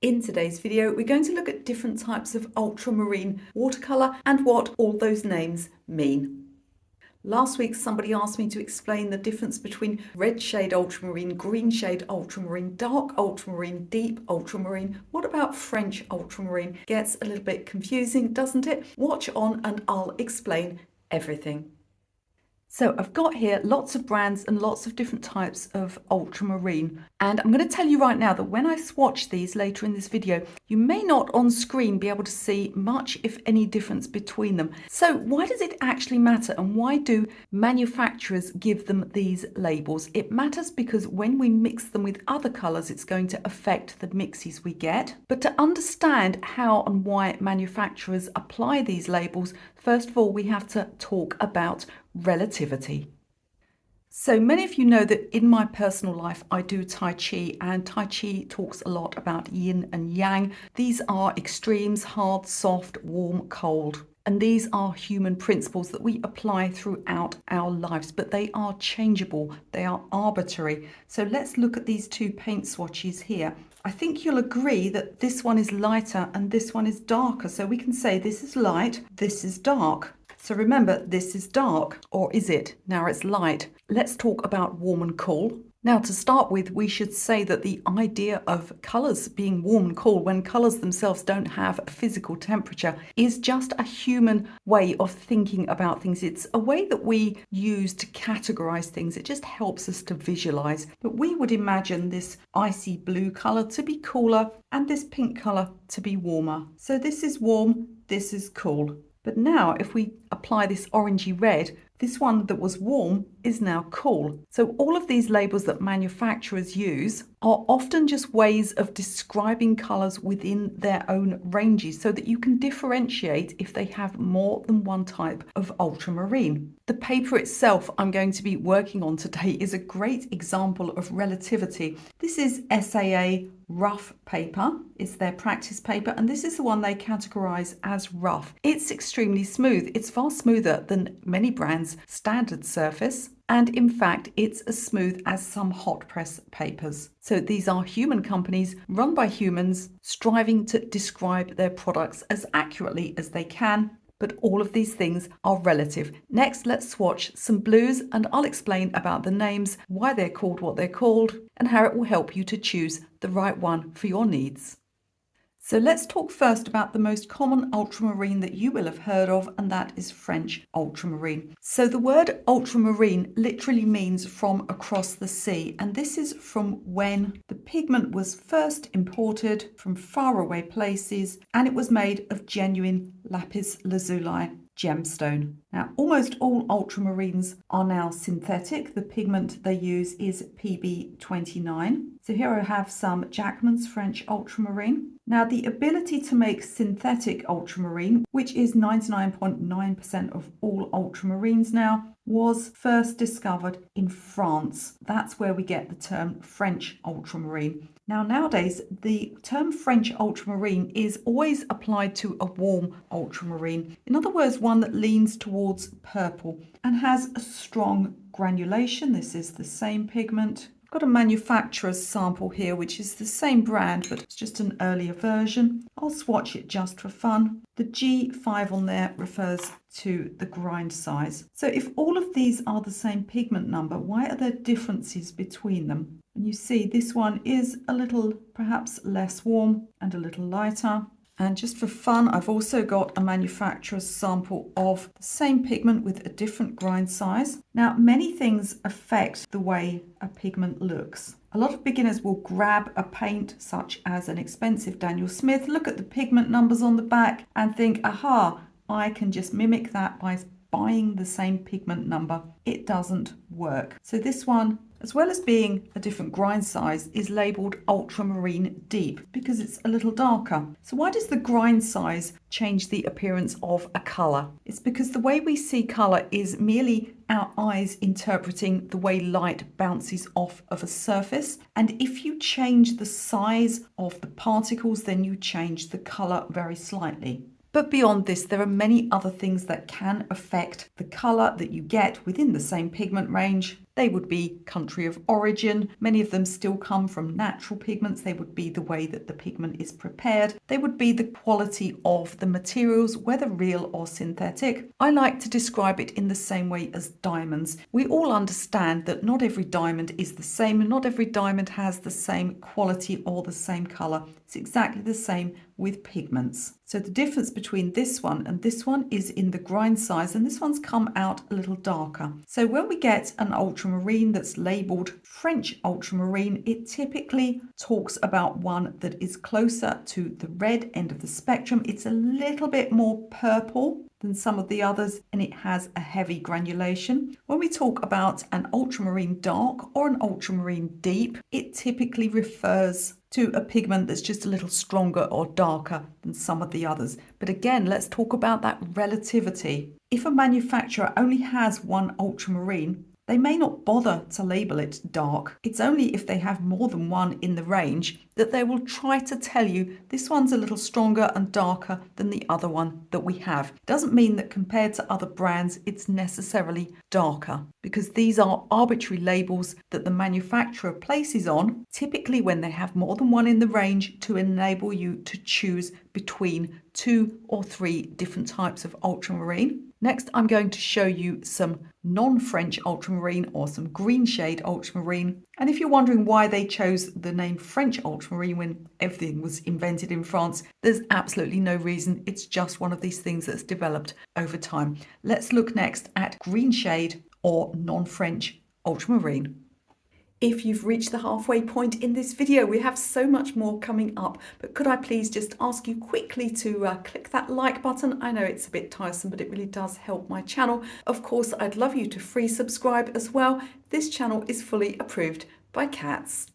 In today's video, we're going to look at different types of ultramarine watercolor and what all those names mean. Last week, somebody asked me to explain the difference between red shade ultramarine, green shade ultramarine, dark ultramarine, deep ultramarine. What about French ultramarine? Gets a little bit confusing, doesn't it? Watch on and I'll explain everything. So I've got here lots of brands and lots of different types of ultramarine. And I'm going to tell you right now that when I swatch these later in this video, you may not on screen be able to see much, if any, difference between them. So why does it actually matter, and why do manufacturers give them these labels? It matters because when we mix them with other colours, it's going to affect the mixes we get. But to understand how and why manufacturers apply these labels, first of all, we have to talk about relativity. So many of you know that in my personal life I do Tai Chi, and Tai Chi talks a lot about yin and yang. These are extremes: hard, soft, warm, cold. And these are human principles that we apply throughout our lives, but they are changeable, they are arbitrary. So let's look at these two paint swatches here. I think you'll agree that this one is lighter and this one is darker. So we can say this is light, this is dark. So remember, this is dark, or is it? Now it's light. Let's talk about warm and cool. Now, to start with, we should say that the idea of colours being warm and cool, when colours themselves don't have a physical temperature, is just a human way of thinking about things. It's a way that we use to categorise things. It just helps us to visualise. But we would imagine this icy blue colour to be cooler and this pink colour to be warmer. So this is warm, this is cool. But now if we apply this orangey red, this one that was warm is now cool. So all of these labels that manufacturers use are often just ways of describing colours within their own ranges so that you can differentiate if they have more than one type of ultramarine. The paper itself I'm going to be working on today is a great example of relativity. This is SAA rough paper. It's their practice paper, and this is the one they categorize as rough. It's extremely smooth. It's far smoother than many brands' standard surface, and in fact it's as smooth as some hot press papers. So these are human companies run by humans striving to describe their products as accurately as they can. But all of these things are relative. Next, let's swatch some blues, and I'll explain about the names, why they're called what they're called, and how it will help you to choose the right one for your needs. So let's talk first about the most common ultramarine that you will have heard of, and that is French ultramarine. So the word ultramarine literally means from across the sea, and this is from when the pigment was first imported from faraway places, and it was made of genuine lapis lazuli gemstone. Now, almost all ultramarines are now synthetic. The pigment they use is PB29. So here I have some Jackman's French ultramarine. Now, the ability to make synthetic ultramarine, which is 99.9% of all ultramarines now, was first discovered in France. That's where we get the term French ultramarine. Now, nowadays, the term French ultramarine is always applied to a warm ultramarine. In other words, one that leans towards purple and has a strong granulation. This is the same pigment. I've got a manufacturer's sample here, which is the same brand, but it's just an earlier version. I'll swatch it just for fun. The G5 on there refers to the grind size. So if all of these are the same pigment number, why are there differences between them? And you see this one is a little perhaps less warm and a little lighter. And just for fun, I've also got a manufacturer's sample of the same pigment with a different grind size. Now, many things affect the way a pigment looks. A lot of beginners will grab a paint such as an expensive Daniel Smith, look at the pigment numbers on the back and think, aha, I can just mimic that by buying the same pigment number. It doesn't work. So this one, as well as being a different grind size, is labelled ultramarine deep because it's a little darker. So why does the grind size change the appearance of a colour? It's because the way we see colour is merely our eyes interpreting the way light bounces off of a surface. And if you change the size of the particles, then you change the colour very slightly. But beyond this, there are many other things that can affect the colour that you get within the same pigment range. They would be country of origin. Many of them still come from natural pigments. They would be the way that the pigment is prepared. They would be the quality of the materials, whether real or synthetic. I like to describe it in the same way as diamonds. We all understand that not every diamond is the same, and not every diamond has the same quality or the same color. It's exactly the same with pigments. So the difference between this one and this one is in the grind size, and this one's come out a little darker. So when we get an ultramarine that's labeled French ultramarine, it typically talks about one that is closer to the red end of the spectrum. It's a little bit more purple than some of the others, and it has a heavy granulation. When we talk about an ultramarine dark or an ultramarine deep, it typically refers to a pigment that's just a little stronger or darker than some of the others. But again, let's talk about that relativity. If a manufacturer only has one ultramarine, they may not bother to label it dark. It's only if they have more than one in the range that they will try to tell you this one's a little stronger and darker than the other one that we have. It doesn't mean that compared to other brands, it's necessarily darker, because these are arbitrary labels that the manufacturer places on, typically when they have more than one in the range, to enable you to choose between 2 or 3 different types of ultramarine. Next, I'm going to show you some non-French ultramarine, or some green shade ultramarine. And if you're wondering why they chose the name French ultramarine when everything was invented in France, there's absolutely no reason. It's just one of these things that's developed over time. Let's look next at green shade or non-French ultramarine. If you've reached the halfway point in this video, we have so much more coming up, but could I please just ask you quickly to click that like button? I know it's a bit tiresome, but it really does help my channel. Of course, I'd love you to free subscribe as well. This channel is fully approved by cats.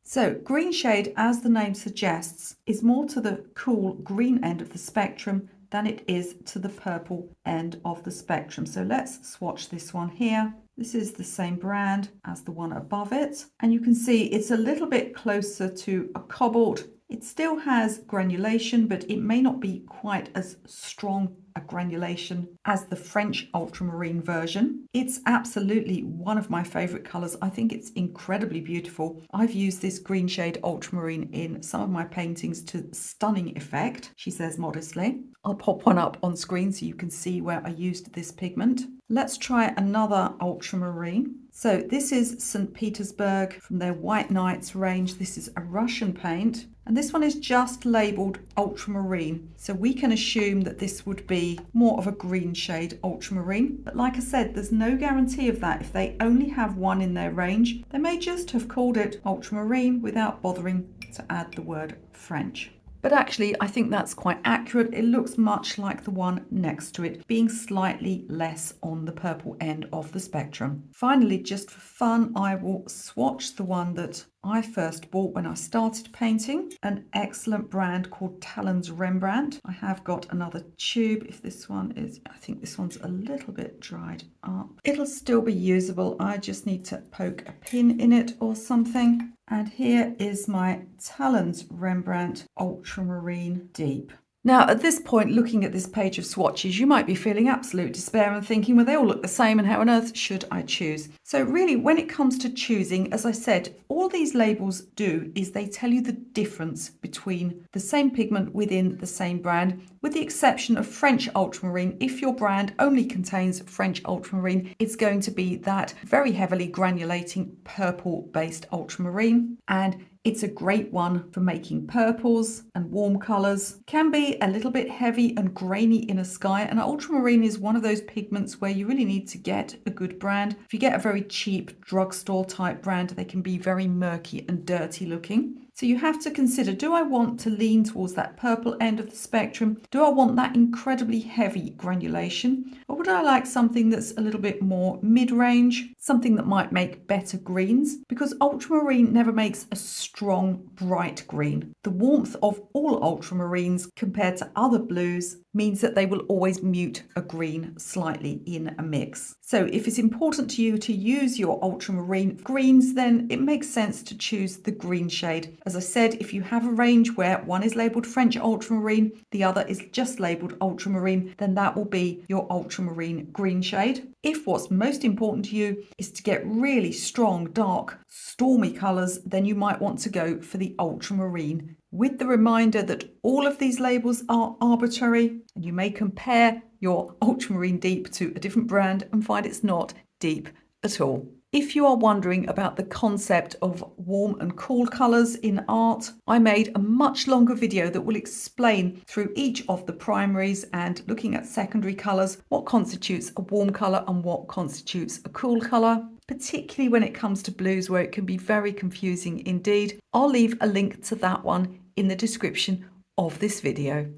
So green shade, as the name suggests, is more to the cool green end of the spectrum than it is to the purple end of the spectrum. So let's swatch this one here. This is the same brand as the one above it, and you can see it's a little bit closer to a cobalt. It still has granulation, but it may not be quite as strong a granulation as the French ultramarine version. It's absolutely one of my favorite colors. I think it's incredibly beautiful. I've used this green shade ultramarine in some of my paintings to stunning effect, she says modestly. I'll pop one up on screen so you can see where I used this pigment. Let's try another ultramarine. So this is St. Petersburg from their White Nights range. This is a Russian paint, and this one is just labeled ultramarine. So we can assume that this would be more of a green shade ultramarine. But like I said, there's no guarantee of that. If they only have one in their range, they may just have called it ultramarine without bothering to add the word French. But actually, I think that's quite accurate. It looks much like the one next to it, being slightly less on the purple end of the spectrum. Finally, just for fun, I will swatch the one that I first bought when I started painting, an excellent brand called Talon's Rembrandt. I have got another tube. If this one is, I think this one's a little bit dried up. It'll still be usable. I just need to poke a pin in it or something. And here is my Talon's Rembrandt Ultramarine Deep. Now, at this point, looking at this page of swatches, you might be feeling absolute despair and thinking, well, they all look the same, and how on earth should I choose? So really, when it comes to choosing, as I said, all these labels do is they tell you the difference between the same pigment within the same brand, with the exception of French ultramarine. If your brand only contains French ultramarine, it's going to be that very heavily granulating purple-based ultramarine, and it's a great one for making purples and warm colours. Can be a little bit heavy and grainy in a sky, and ultramarine is one of those pigments where you really need to get a good brand. If you get a very cheap drugstore type brand, they can be very murky and dirty looking. So you have to consider, do I want to lean towards that purple end of the spectrum? Do I want that incredibly heavy granulation? Or would I like something that's a little bit more mid-range, something that might make better greens? Because ultramarine never makes a strong, bright green. The warmth of all ultramarines compared to other blues means that they will always mute a green slightly in a mix. So if it's important to you to use your ultramarine greens, then it makes sense to choose the green shade. As I said, if you have a range where one is labelled French ultramarine, the other is just labelled ultramarine, then that will be your ultramarine green shade. If what's most important to you is to get really strong, dark, stormy colours, then you might want to go for the ultramarine. With the reminder that all of these labels are arbitrary, and you may compare your ultramarine deep to a different brand and find it's not deep at all. If you are wondering about the concept of warm and cool colours in art, I made a much longer video that will explain through each of the primaries and looking at secondary colours what constitutes a warm colour and what constitutes a cool colour, particularly when it comes to blues where it can be very confusing indeed. I'll leave a link to that one in the description of this video.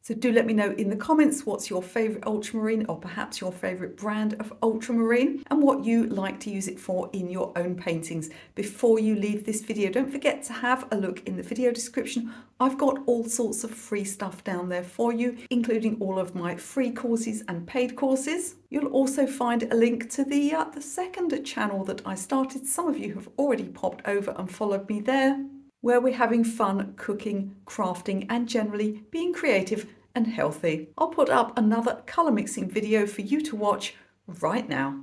So do let me know in the comments what's your favourite ultramarine or perhaps your favourite brand of ultramarine and what you like to use it for in your own paintings. Before you leave this video, don't forget to have a look in the video description. I've got all sorts of free stuff down there for you, including all of my free courses and paid courses. You'll also find a link to the second channel that I started. Some of you have already popped over and followed me there, where we're having fun cooking, crafting, and generally being creative and healthy. I'll put up another colour mixing video for you to watch right now.